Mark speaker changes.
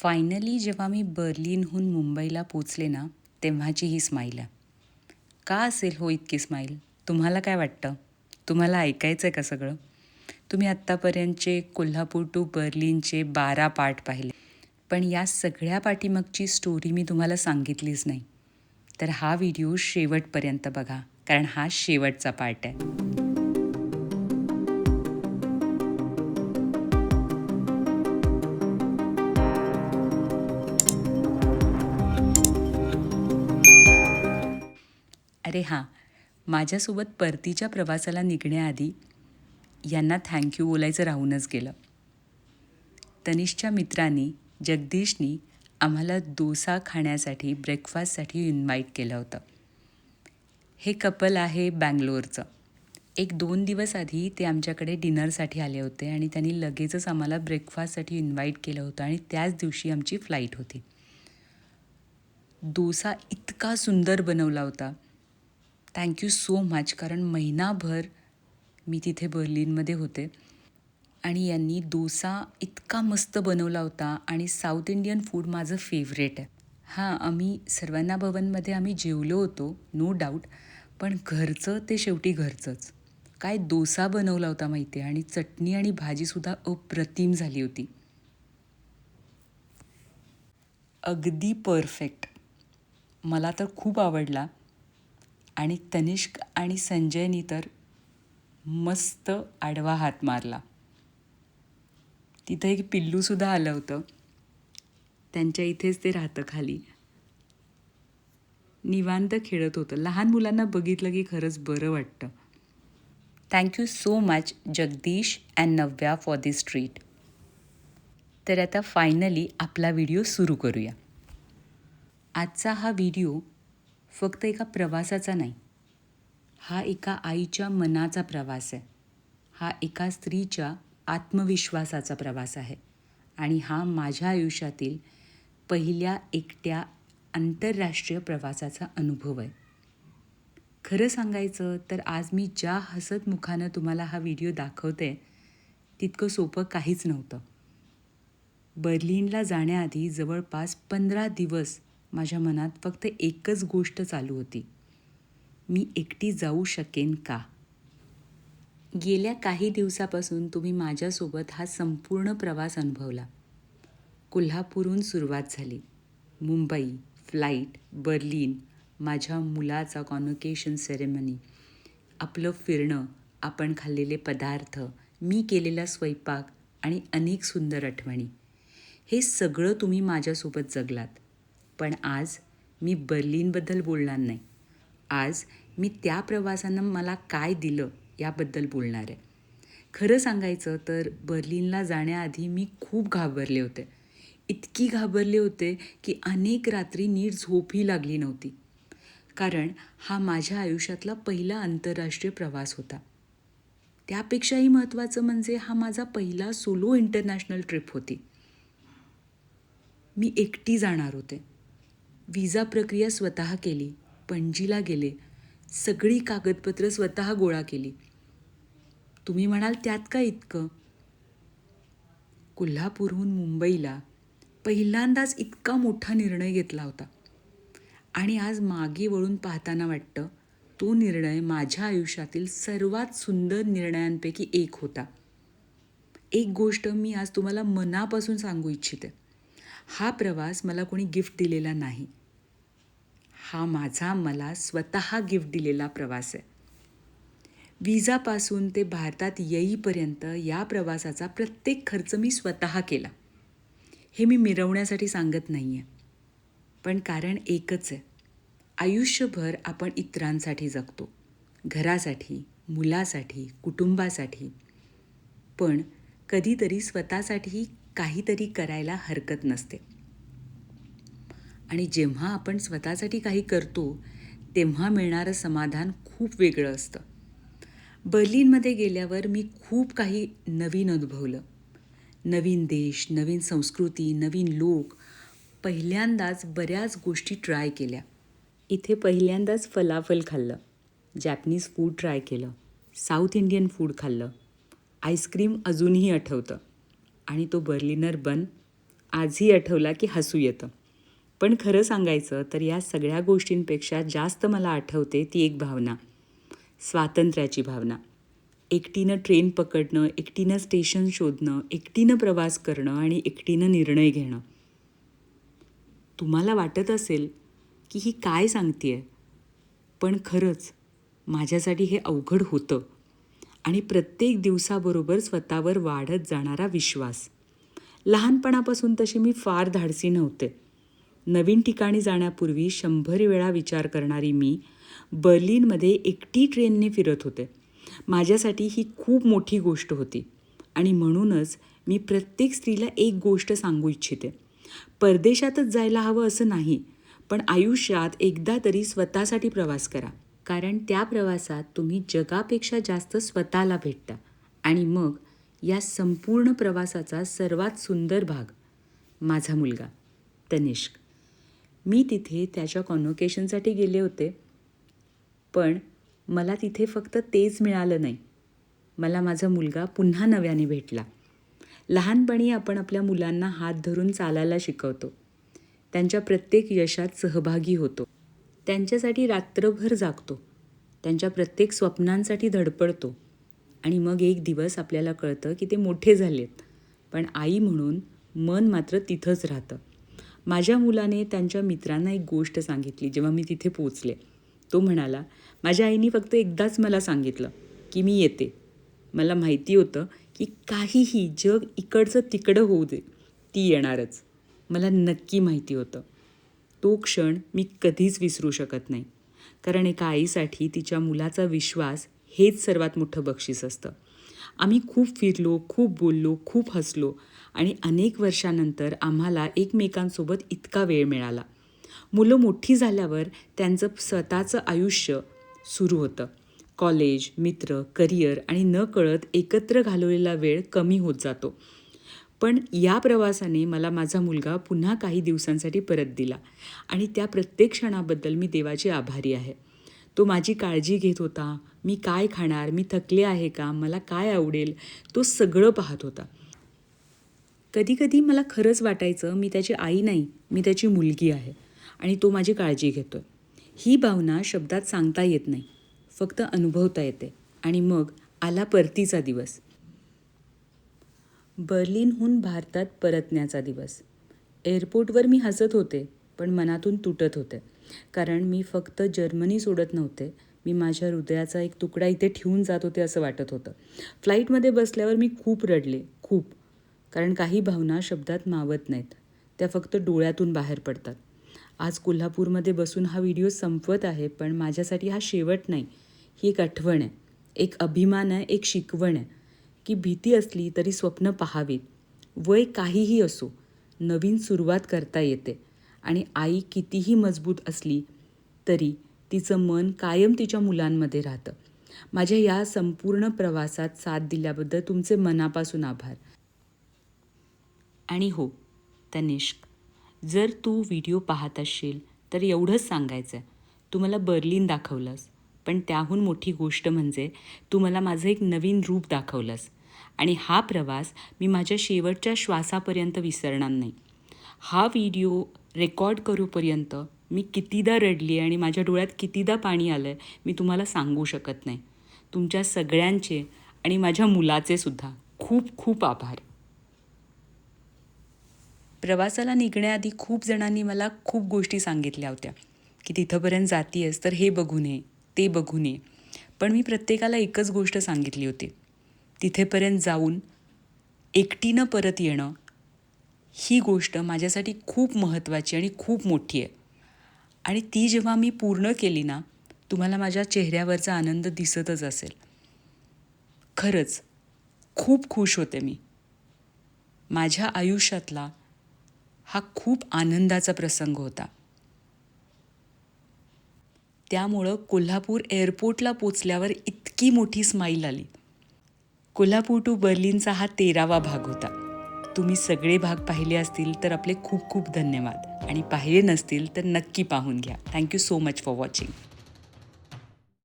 Speaker 1: Finally जेव्हा मी बर्लिनहून मुंबईला पोचले ना, तेव्हाची ही स्माईल आहे. का असेल हो इतकी स्माईल? तुम्हाला काय वाटतं? तुम्हाला ऐकायचं आहे का सगळं? तुम्ही आत्तापर्यंतचे कोल्हापूर टू बर्लिनचे 12 पार्ट पाहिले. पण या सगळ्या पाठीमागची स्टोरी मी तुम्हाला सांगितलीच नाही. तर हा व्हिडिओ शेवटपर्यंत बघा, कारण हा शेवटचा पार्ट आहे. अरे हां, माझ्यासोबत परतीच्या प्रवासाला निघण्याआधी यांना थँक्यू बोलायचं राहूनच गेलं. तनिषच्या मित्रांनी जगदीशनी आम्हाला डोसा खाण्यासाठी ब्रेकफास्टसाठी इन्व्हाइट केलं होतं. हे कपल आहे बँगलोरचं. 1-2 दिवस आधी ते आमच्याकडे डिनरसाठी आले होते आणि त्यांनी लगेचच आम्हाला ब्रेकफास्टसाठी इन्व्हाइट केलं होतं आणि त्याच दिवशी आमची फ्लाईट होती. डोसा इतका सुंदर बनवला होता. थँक्यू सो मच, कारण महिनाभर मी तिथे बर्लिनमध्ये होते आणि यांनी डोसा इतका मस्त बनवला होता आणि साऊथ इंडियन फूड माझं फेवरेट आहे. हां, आम्ही सर्वांना भवनमध्ये आम्ही जेवलो होतो, नो डाऊट. पण घरचं ते शेवटी घरचंच. काय डोसा बनवला होता माहिती आहे, आणि चटणी आणि भाजीसुद्धा अप्रतिम झाली होती. अगदी परफेक्ट. मला तर खूप आवडला आणि तनिष्क आणि संजयनी तर मस्त आडवा हात मारला. तिथं एक पिल्लूसुद्धा आलं होतं. त्यांच्या इथेच ते राहतं खाली. निवांत खेळत होतं. लहान मुलांना बघितलं की खरंच बरं वाटतं. Thank you so much Jagdish and नव्या फॉर दिस ट्रीट. तर आता फायनली आपला व्हिडिओ सुरू करूया. आजचा हा व्हिडिओ फक्त एका प्रवासाचा नाही. हा एका आईच्या मनाचा प्रवास आहे. हा एका स्त्रीच्या आत्मविश्वासाचा प्रवास आहे. आणि हा माझ्या आयुष्यातील पहिल्या एकट्या आंतरराष्ट्रीय प्रवासाचा अनुभव आहे. खरं सांगायचं तर आज मी ज्या हसतमुखानं तुम्हाला हा व्हिडिओ दाखवते, तितकं सोपं काहीच नव्हतं. बर्लिनला जाण्याआधी जवळपास 15 दिवस माझ्या मनात फक्त एकच गोष्ट चालू होती. मी एकटी जाऊ शकेन का? गेल्या काही दिवसापासून तुम्ही माझ्यासोबत हा संपूर्ण प्रवास अनुभवला. कोल्हापूरहून सुरुवात झाली. मुंबई, फ्लाईट, बर्लिन, माझ्या मुलाचा कॉन्व्होकेशन सेरेमनी, आपलं फिरणं, आपण खाल्लेले पदार्थ, मी केलेला स्वयंपाक आणि अनेक सुंदर आठवणी. हे सगळं तुम्ही माझ्यासोबत जगलात. पण आज मी बर्लिनबद्दल बोलणार नाही. आज मी त्या प्रवासानं मला काय दिलं याबद्दल बोलणार आहे. खरं सांगायचं तर बर्लिनला जाण्याआधी मी खूप घाबरले होते. इतकी घाबरले होते की अनेक रात्री नीट झोपही लागली नव्हती. कारण हा माझ्या आयुष्यातला पहिला आंतरराष्ट्रीय प्रवास होता. त्यापेक्षाही महत्त्वाचं म्हणजे हा माझा पहिला सोलो इंटरनॅशनल ट्रिप होती. मी एकटी जाणार होते. विजा प्रक्रिया स्वतः केली, पणजीला गेले, सगळी कागदपत्रं स्वतः गोळा केली. तुम्ही म्हणाल त्यात काय इतकं? कोल्हापूरहून मुंबईला पहिल्यांदाच इतका मोठा निर्णय घेतला होता. आणि आज मागे वळून पाहताना वाटतं, तो निर्णय माझ्या आयुष्यातील सर्वात सुंदर निर्णयांपैकी एक होता. एक गोष्ट मी आज तुम्हाला मनापासून सांगू इच्छिते. हा प्रवास मला कोणी गिफ्ट दिलेला नाही. हा माझा मला स्वतः गिफ्ट दिलेला प्रवास आहे. विजापासून ते भारतात येईपर्यंत या प्रवासाचा प्रत्येक खर्च मी स्वतः केला. हे मी मिरवण्यासाठी सांगत नाही आहे. पण कारण एकच आहे. आयुष्यभर आपण इतरांसाठी जगतो. घरासाठी, मुलासाठी, कुटुंबासाठी. पण कधीतरी स्वतःसाठी काहीतरी करायला हरकत नसते. आणि जेव्हा आपण स्वतःसाठी काही करतो, तेव्हा मिळणारं समाधान खूप वेगळं असतं. बर्लिनमध्ये गेल्यावर मी खूप काही नवीन अनुभवलं. नवीन देश, नवीन संस्कृती, नवीन लोक. पहिल्यांदाच बऱ्याच गोष्टी ट्राय केल्या. इथे पहिल्यांदाच फलाफल खाल्लं, जॅपनीज फूड ट्राय केलं, साऊथ इंडियन फूड खाल्लं, आईस्क्रीम अजूनही आठवतं, आणि तो बर्लिनर बन आजही आठवला की हसू येतं. पण खरं सांगायचं तर या सगळ्या गोष्टींपेक्षा जास्त मला आठवते ती एक भावना, स्वातंत्र्याची भावना. एकटीनं ट्रेन पकडणं, एकटीनं स्टेशन शोधणं, एकटीनं प्रवास करणं आणि एकटीनं निर्णय घेणं. तुम्हाला वाटत असेल की ही काय सांगतेय, पण खरंच माझ्यासाठी हे अवघड होतं. आणि प्रत्येक दिवसाबरोबर स्वतःवर वाढत जाणारा विश्वास. लहानपणापासून तशी मी फार धाडसी नव्हते. नवीन ठिकाणी जाण्यापूर्वी 100 वेळा विचार करणारी मी बर्लिनमध्ये एकटी ट्रेनने फिरत होते. माझ्यासाठी ही खूप मोठी गोष्ट होती आणि म्हणूनच मी प्रत्येक स्त्रीला एक गोष्ट सांगू इच्छिते. परदेशातच जायला हवं असं नाही, पण आयुष्यात एकदा तरी स्वतःसाठी प्रवास करा. कारण त्या प्रवासात तुम्ही जगापेक्षा जास्त स्वतःला भेटता. आणि मग या संपूर्ण प्रवासाचा सर्वात सुंदर भाग, माझा मुलगा तनिष्क. मी तिथे त्याच्या कॉन्व्होकेशनसाठी गेले होते, पण मला तिथे फक्त तेच मिळालं नाही. मला माझा मुलगा पुन्हा नव्याने भेटला. लहानपणी आपण आपल्या मुलांना हात धरून चालायला शिकवतो. त्यांच्या प्रत्येक यशात सहभागी होतो. त्यांच्यासाठी रात्रभर जागतो. त्यांच्या प्रत्येक स्वप्नांसाठी धडपडतो. आणि मग एक दिवस आपल्याला कळतं की ते मोठे झालेत, पण आई म्हणून मन मात्र तिथंच राहतं. माझ्या मुलाने त्यांच्या मित्रांना एक गोष्ट सांगितली जेव्हा मी तिथे पोचले. तो म्हणाला, माझ्या आईने फक्त एकदाच मला सांगितलं की मी येते. मला माहिती होतं की काहीही जग इकडचं तिकडं होऊ दे, ती येणारच. मला नक्की माहिती होतं. तो क्षण मी कधीच विसरू शकत नाही. कारण एका आईसाठी तिच्या मुलाचा विश्वास हेच सर्वात मोठं बक्षीस असतं. आम्ही खूप फिरलो, खूप बोललो, खूप हसलो आणि अनेक वर्षानंतर आम्हाला एकमेकांसोबत इतका वेळ मिळाला. मुलं मोठी झाल्यावर त्यांचं स्वतःचं आयुष्य सुरू होतं. कॉलेज, मित्र, करिअर आणि नकळत एकत्र घालवलेला वेळ कमी होत जातो. पण या प्रवासाने मला माझा मुलगा पुन्हा काही दिवसांसाठी परत दिला आणि त्या प्रत्येक क्षणाबद्दल मी देवाची आभारी आहे. तो माझी काळजी घेत होता. मी काय खाणार, मी थकले आहे का, मला काय आवडेल, तो सगळं पाहत होता. कधीकधी मला खरंच वाटायचं मी त्याची आई नाही, मी त्याची मुलगी आहे आणि तो माझी काळजी घेतोय. ही भावना शब्दात सांगता येत नाही, फक्त अनुभवता येते. आणि मग आला परतीचा दिवस, बर्लिनहून भारतात परतण्याचा दिवस. एअरपोर्टवर मी हसत होते, पण मनातून तुटत होते. कारण मी फक्त जर्मनी सोडत नव्हते, मी माझ्या हृदयाचा एक तुकडा इथे ठेवून जात होते असं वाटत होतं. फ्लाईटमध्ये बसल्यावर मी खूप रडले, खूप. कारण काही भावना शब्दात मावत नाहीत, त्या फक्त डोळ्यातून बाहेर पडतात. आज कोल्हापूरमध्ये बसून हा व्हिडिओ संपवत आहे, पण माझ्यासाठी हा शेवट नाही, ही एक आठवण आहे, एक अभिमान आहे, एक शिकवण आहे की भीती असली तरी स्वप्न पाहावीत. वय काहीही असो, नवीन सुरुवात करता येते. आणि आई कितीही मजबूत असली तरी तिचं मन कायम तिच्या मुलांमध्ये राहतं. माझ्या या संपूर्ण प्रवासात साथ दिल्याबद्दल तुमचे मनापासून आभार. आणि हो तनिष्क, जर तू व्हिडिओ पाहत असशील तर एवढंच सांगायचं आहे, तू मला बर्लिन दाखवलंस, पण त्याहून मोठी गोष्ट म्हणजे तू मला माझं एक नवीन रूप दाखवलंस. आणि हा प्रवास मी माझ्या शेवटच्या श्वासापर्यंत विसरणार नाही. हा व्हिडिओ रेकॉर्ड करूपर्यंत मी कितीदा रडली आणि माझ्या डोळ्यात कितीदा पाणी आलं आहे मी तुम्हाला सांगू शकत नाही. तुमच्या सगळ्यांचे आणि माझ्या मुलाचे सुद्धा खूप खूप आभार. प्रवासाला निघण्याआधी खूप जणांनी मला खूप गोष्टी सांगितल्या होत्या की तिथंपर्यंत जाती आहेस तर हे बघून ये, ते बघून ये. पण मी प्रत्येकाला एकच गोष्ट सांगितली होती, तिथेपर्यंत जाऊन एकटीनं परत येणं ही गोष्ट माझ्यासाठी खूप महत्त्वाची आणि खूप मोठी आहे. आणि ती जेव्हा मी पूर्ण केली ना, तुम्हाला माझ्या चेहऱ्यावरचा आनंद दिसतच असेल. खरंच खूप खुश होते मी. माझ्या आयुष्यातला हा खूप आनंदाचा प्रसंग होता. त्यामुळं कोल्हापूर एअरपोर्टला पोचल्यावर इतकी मोठी स्माईल आली. कोल्हापूर टू बर्लिनचा हा 13वा भाग होता. तुम्ही सगळे भाग पाहिले असतील तर आपले खूप खूप धन्यवाद आणि पाहिले नसतील तर नक्की पाहून घ्या. Thank you so much for watching.